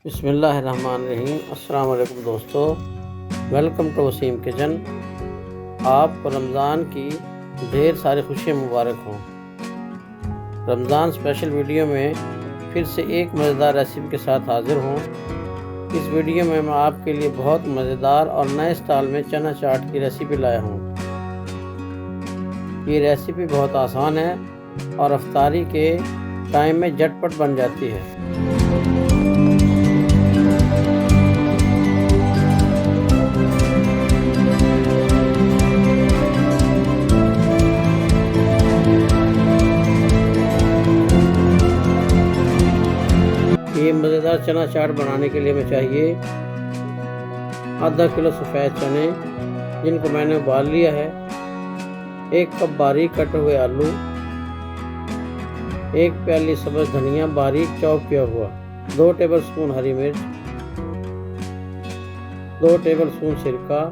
बिस्मिल्लाहिर्रहमानिर्रहीम। अस्सलाम वालेकुम दोस्तों, वेलकम टू वसीम किचन। आपको रमज़ान की ढेर सारी खुशियाँ मुबारक हों। रमज़ान स्पेशल वीडियो में फिर से एक मज़ेदार रेसिपी के साथ हाज़िर हूँ। इस वीडियो में मैं आपके लिए बहुत मज़ेदार और नए स्टाइल में चना चाट की रेसिपी लाया हूँ। ये रेसिपी बहुत आसान है और इफ्तारी के टाइम में झटपट बन जाती है। ये मज़ेदार चना चाट बनाने के लिए हमें चाहिए आधा किलो सफ़ेद चने जिनको मैंने उबाल लिया है, 1 कप बारीक कटे हुए आलू, 1 प्याली सब्ज़ धनिया बारीक चॉप किया हुआ, 2 टेबलस्पून हरी मिर्च, 2 टेबलस्पून सिरका,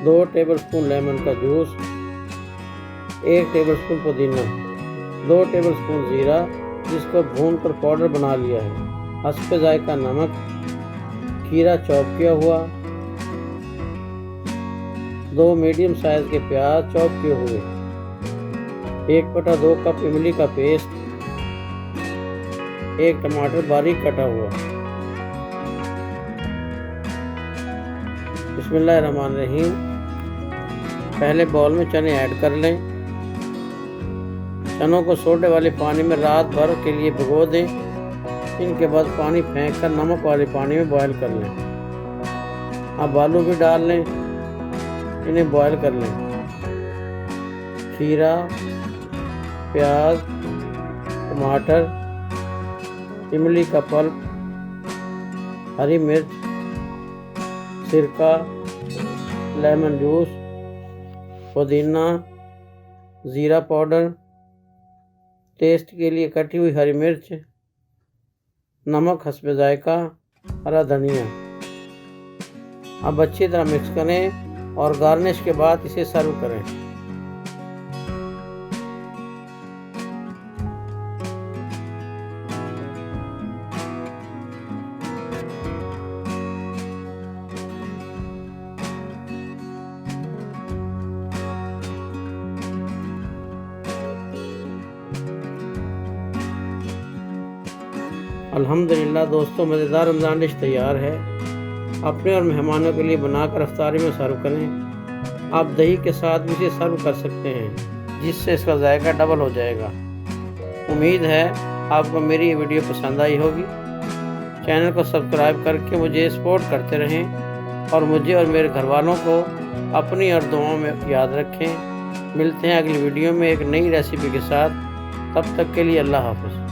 2 टेबलस्पून लेमन का जूस, 1 टेबलस्पून पुदीना, 2 टेबलस्पून ज़ीरा जिसको भूनकर पाउडर बना लिया है, हस्बे जायका नमक, खीरा चॉप किया हुआ, 2 मीडियम साइज़ के प्याज चॉप किए हुए, 1/2 कप इमली का पेस्ट, 1 टमाटर बारीक कटा हुआ। बिस्मिल्लाहिर्रहमानिर्रहीम। पहले बाउल में चने ऐड कर लें। चनों को सोडे वाले पानी में रात भर के लिए भिगो दें। इनके बाद पानी फेंककर नमक वाले पानी में बॉयल कर लें। अब आलू भी डाल लें, इन्हें बॉयल कर लें। खीरा, प्याज, टमाटर, इमली का पल्प, हरी मिर्च, सिरका, लेमन जूस, पुदीना, ज़ीरा पाउडर, टेस्ट के लिए कटी हुई हरी मिर्च, नमक हस्बे जायका, हरा धनिया। अब अच्छी तरह मिक्स करें और गार्निश के बाद इसे सर्व करें। अल्हम्दुलिल्लाह दोस्तों, मज़ेदार रमज़ान डिश तैयार है। अपने और मेहमानों के लिए बनाकर इफ्तारी में सर्व करें। आप दही के साथ भी इसे सर्व कर सकते हैं जिससे इसका जायका डबल हो जाएगा। उम्मीद है आपको मेरी ये वीडियो पसंद आई होगी। चैनल को सब्सक्राइब करके मुझे सपोर्ट करते रहें और मुझे और मेरे घर वालों को अपनी और दुआओं में याद रखें। मिलते हैं अगली वीडियो में एक नई रेसिपी के साथ। तब तक के लिए अल्लाह हाफ़िज़।